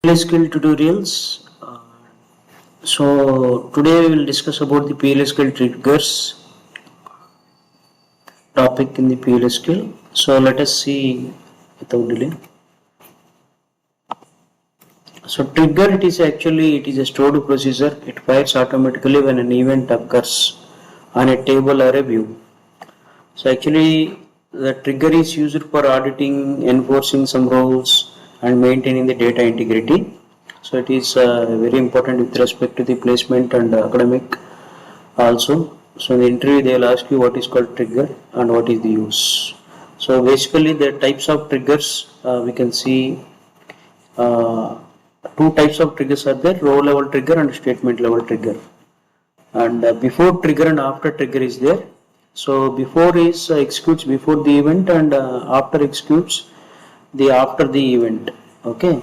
PLSQL tutorials. So today we will discuss about the PLSQL triggers topic in the PLSQL. So let us see without delay. So trigger it is a stored procedure. It fires automatically when an event occurs on a table or a view. So actually the trigger is used for auditing, enforcing some rules and maintaining the data integrity. So it is very important with respect to the placement and academic also. So in the interview they will ask you what is called trigger and what is the use. So basically the types of triggers we can see two types of triggers are there: row level trigger and statement level trigger. And before trigger and after trigger is there. So before is executes before the event and after executes the after the event. Okay.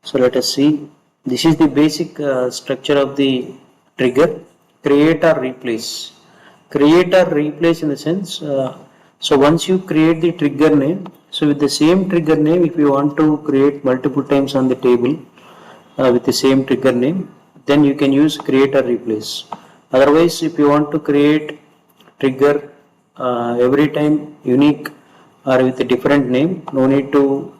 So let us see. This is the basic structure of the trigger: create or replace. Create or replace in the sense, so once you create the trigger name, so with the same trigger name, if you want to create multiple times on the table with the same trigger name, then you can use create or replace. Otherwise, if you want to create trigger every time unique or with a different name, no need to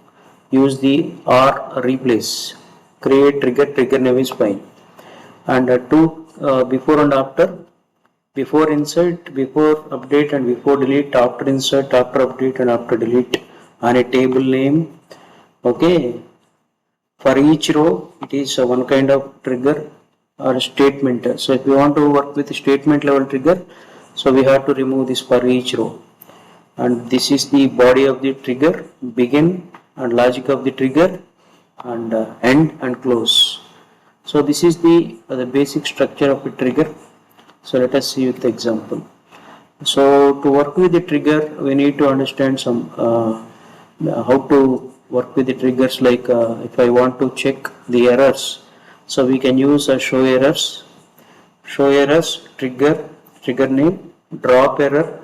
use the or replace. Create trigger name is fine. And two before and after, before insert, before update and before delete, after insert, after update and after delete on a table name. Okay. For each row, it is one kind of trigger or statement. So if you want to work with statement level trigger, so we have to remove this for each row. And this is the body of the trigger, begin and logic of the trigger, and end and close. So this is the basic structure of a trigger. So let us see with the example. So to work with the trigger, we need to understand some how to work with the triggers. Like if I want to check the errors, so we can use a show errors, trigger name, drop error,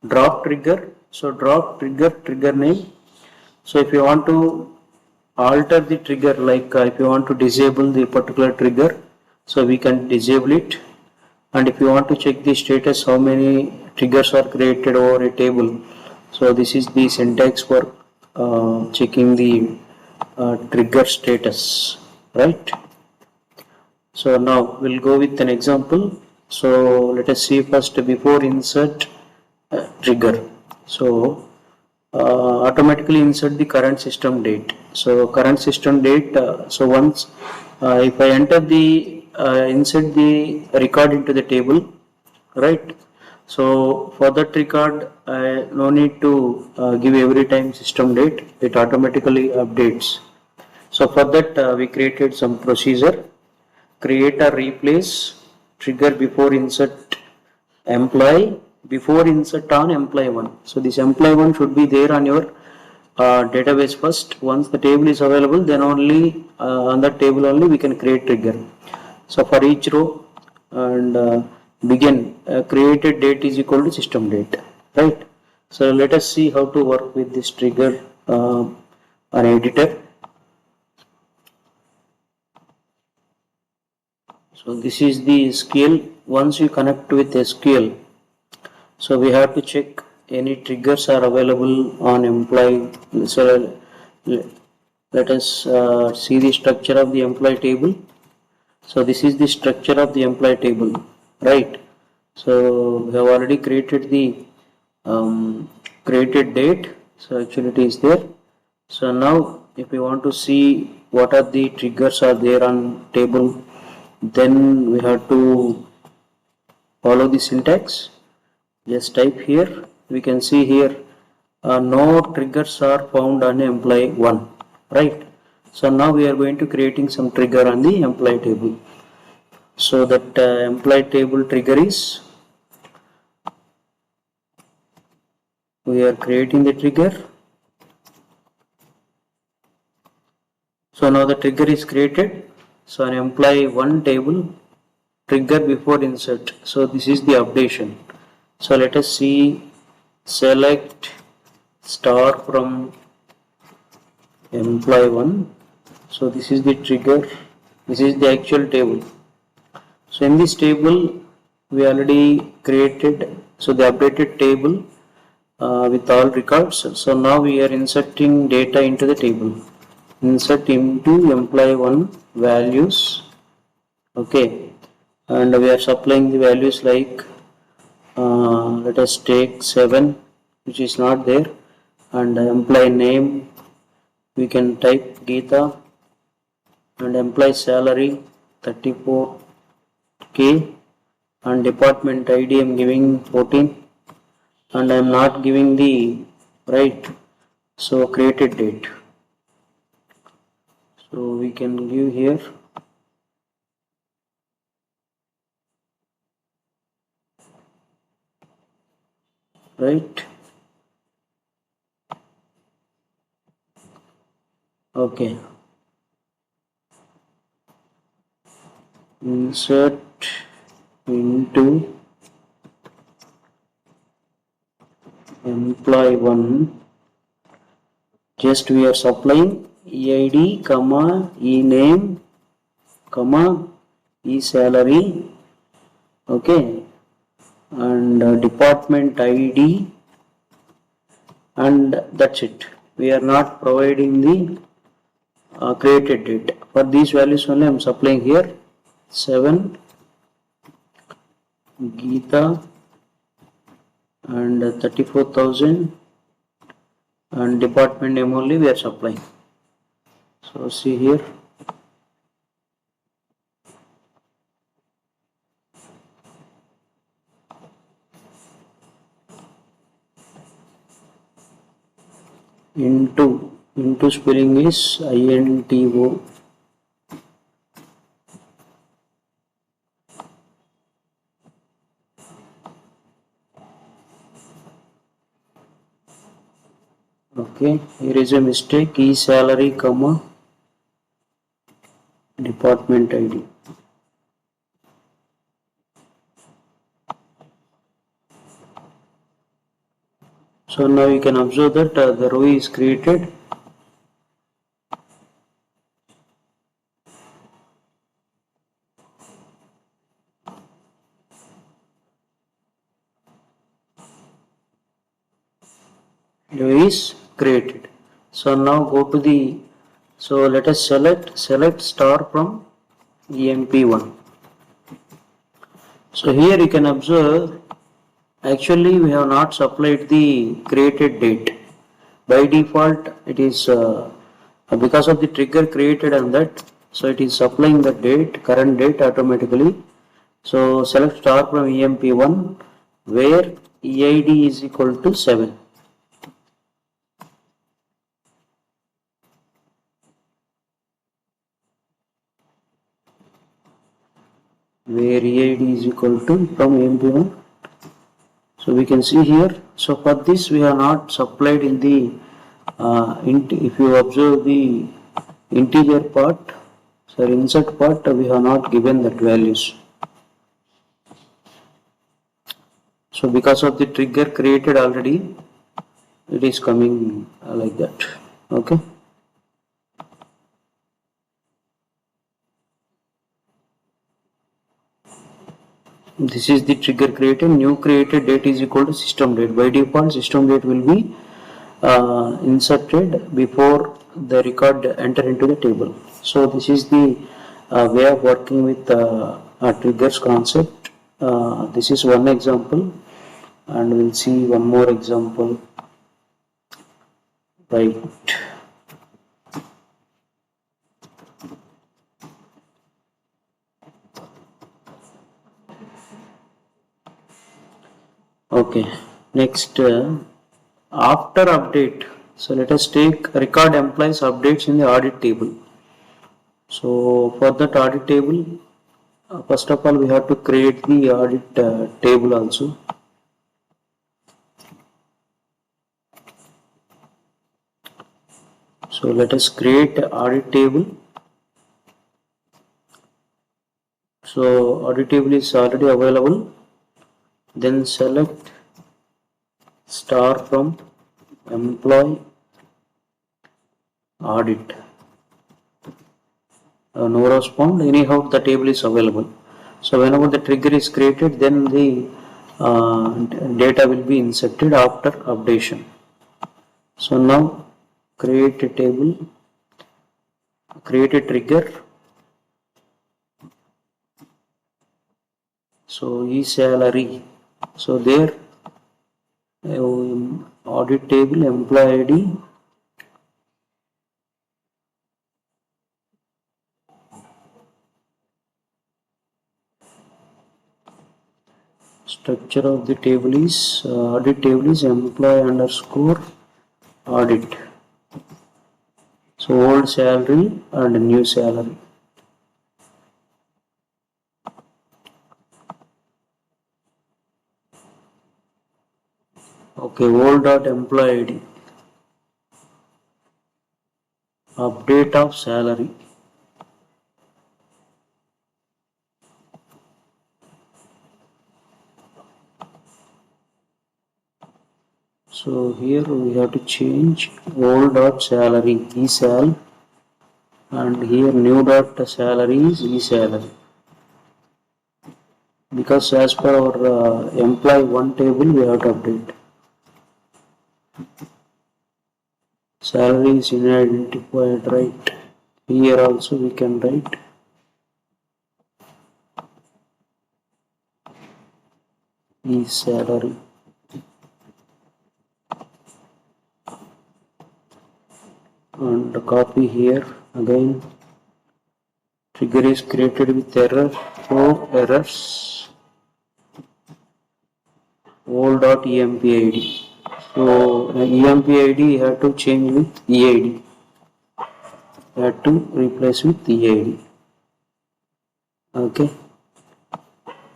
drop trigger. So drop trigger name. So if you want to alter the trigger, like if you want to disable the particular trigger, so we can disable it. And if you want to check the status, how many triggers are created over a table, so this is the syntax for checking the trigger status, right? So now we'll go with an example. So let us see first before insert trigger. So automatically insert the current system date. So current system date, so once if I enter the insert the record into the table, right? So for that record, no need to give every time system date, it automatically updates. So for that we created some procedure: create or replace trigger before insert employee, before insert on employee 1. So this employee 1 should be there on your database first. Once the table is available, then only on that table only we can create trigger. So for each row and begin, created date is equal to system date, right? So let us see how to work with this trigger on editor. So this is the SQL. Once you connect with SQL, so we have to check any triggers are available on employee. So let us see the structure of the employee table. So this is the structure of the employee table, right? So we have already created the created date. So actually it is there. So now if we want to see what are the triggers are there on table, then we have to follow the syntax. Just type here. We can see here no triggers are found on employee 1, right? So now we are going to creating some trigger on the employee table. So that employee table trigger is, we are creating the trigger. So now the trigger is created. So an employee 1 table trigger before insert. So this is the updation. So let us see, select star from employee 1. So this is the trigger, this is the actual table. So in this table we already created, so the updated table with all records. So now we are inserting data into the table. Insert into employee 1 values. Okay, and we are supplying the values like let us take 7, which is not there, and employee name we can type Geeta, and employee salary 34k, and department ID I am giving 14, and I am not giving the right, so created date. So we can give here right. Okay, insert into employee 1, just we are supplying EID comma ename comma eSalary, okay, and department ID, and that's it. We are not providing the created date. For these values only I am supplying here 7 Geeta and 34,000, and department name only we are supplying. So see here, into spelling is INTO. Okay, here is a mistake, eSalary comma department ID. So now you can observe that the row is created. Row is created. So now go to the, so let us select star from EMP1. So here you can observe, actually we have not supplied the created date. By default it is because of the trigger created on that, so it is supplying the date, current date automatically. So select star from EMP1 where EID is equal to 7. Where EID is equal to from EMP1. So we can see here, so for this we have not supplied in the if you observe the integer part, so insert part, we have not given that values. So because of the trigger created already, it is coming like that. Okay. This is the trigger created. New created date is equal to system date. By default, system date will be inserted before the record enter into the table. So this is the way of working with triggers concept. This is one example, and we'll see one more example. Right. Okay. Next, after update. So let us take record employees updates in the audit table. So for that audit table, first of all we have to create the audit table also. So let us create audit table. So audit table is already available. Then select star from employee audit. no respond, anyhow the table is available. So whenever the trigger is created, then the data will be inserted after updation. So now create a table, create a trigger. So e-salary. So there audit table employee ID, structure of the table is audit table is employee underscore audit. So old salary and new salary. Okay, old dot employee ID. Update of salary. So here we have to change old dot salary e-sal, and here new dot salary is e-salary, because as per our employee one table we have to update. Salary is unidentified, right? Here also we can write e-salary. And copy here again. Trigger is created with error, show errors, old.empid. So empid you have to change with eid. You have to replace with eid. Okay.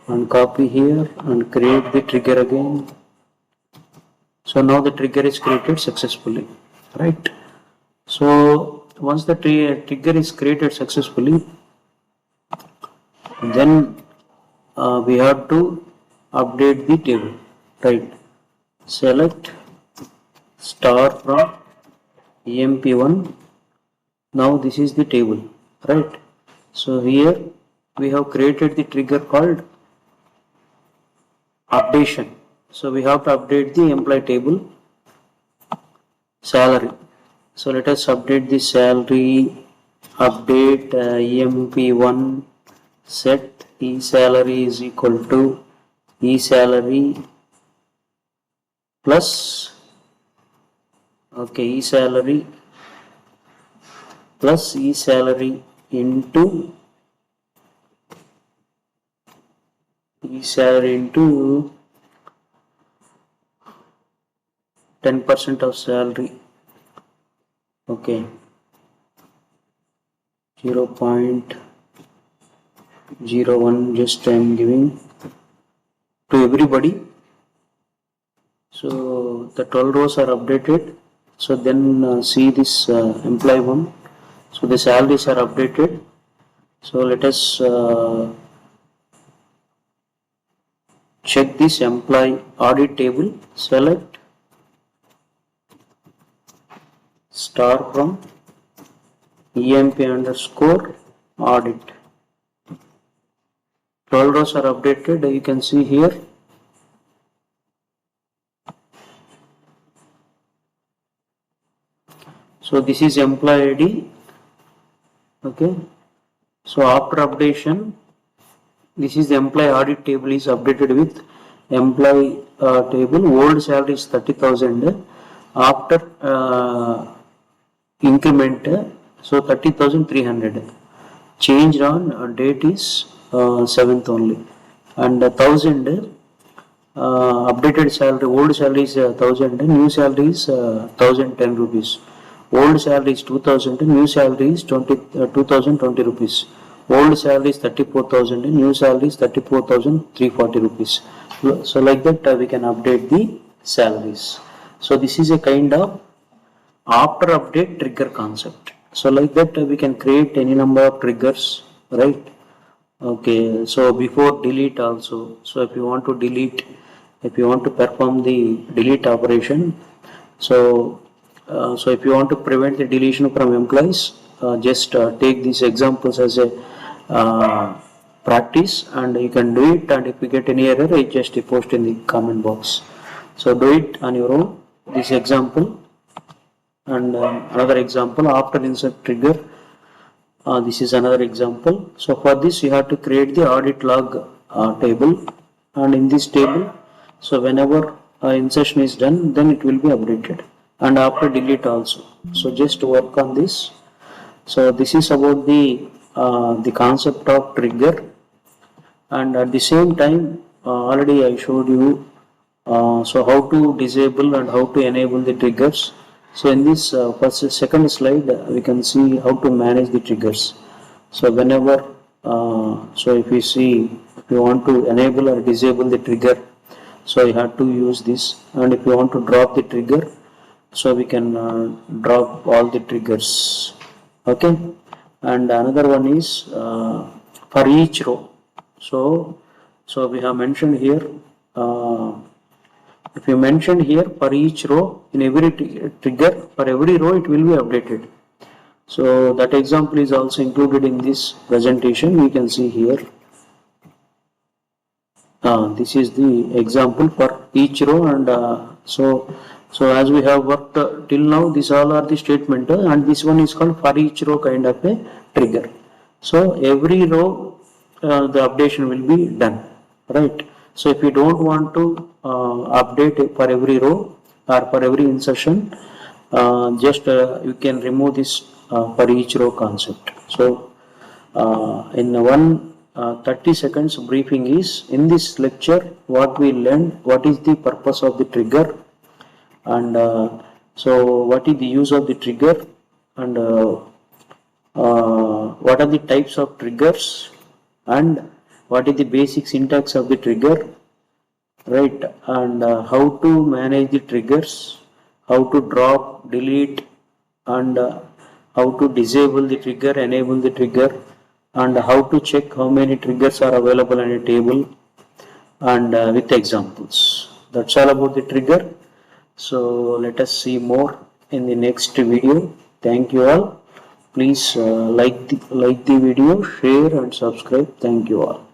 And copy here and create the trigger again. So now the trigger is created successfully, right? So once the trigger is created successfully, then we have to update the table, right? Select star from emp1. Now this is the table, right? So here we have created the trigger called updation. So we have to update the employee table salary. So let us update the salary, update emp1 set e-salary is equal to e-salary plus, okay, e-salary plus e-salary into e-salary into 10% of salary. Okay, 0.01 just I am giving to everybody. So the 12 rows are updated. So then see this employee one. So the salaries are updated. So let us check this employee audit table. Select star from emp underscore audit. 12 rows are updated. You can see here. So this is employee ID. Okay. So after updation, this is the employee audit table is updated with employee table. Old salary is 30,000. After increment, so 30,300. Changed on date is 7th only, and 1,000 updated salary. Old salary is 1,000. New salary is 1,010 rupees. Old salary is 2,000. New salary is 2,020 rupees. Old salary is 34,000. New salary is 34,340 rupees. So like that we can update the salaries. So this is a kind of after update trigger concept. So like that we can create any number of triggers, right? Okay, so before delete also. So if you want to delete, if you want to perform the delete operation, so if you want to prevent the deletion from employees, just take these examples as a practice, and you can do it, and if you get any error, I just post in the comment box. So do it on your own, this example. And another example, after insert trigger, this is another example. So for this you have to create the audit log table, and in this table, so whenever insertion is done, then it will be updated, and after delete also. So just work on this. So this is about the concept of trigger, and at the same time already I showed you so how to disable and how to enable the triggers. So in this second slide, we can see how to manage the triggers. So whenever, so if you see, if you want to enable or disable the trigger, so you have to use this. And if you want to drop the trigger, so we can drop all the triggers. Okay. And another one is for each row. So we have mentioned here. If you mention here for each row, in every trigger, for every row it will be updated. So that example is also included in this presentation. We can see here. This is the example for each row, and so as we have worked till now, these all are the statement, and this one is called for each row kind of a trigger. So every row the updation will be done, right? So if you don't want to update for every row or for every insertion, just you can remove this for each row concept. So in one 30 seconds briefing is, in this lecture what we learned, what is the purpose of the trigger, and so what is the use of the trigger, and what are the types of triggers, and what is the basic syntax of the trigger, right? And how to manage the triggers, how to drop, delete, and how to disable the trigger, enable the trigger, and how to check how many triggers are available in a table, and with examples. That's all about the trigger. So let us see more in the next video. Thank you all. Please like the video, share and subscribe. Thank you all.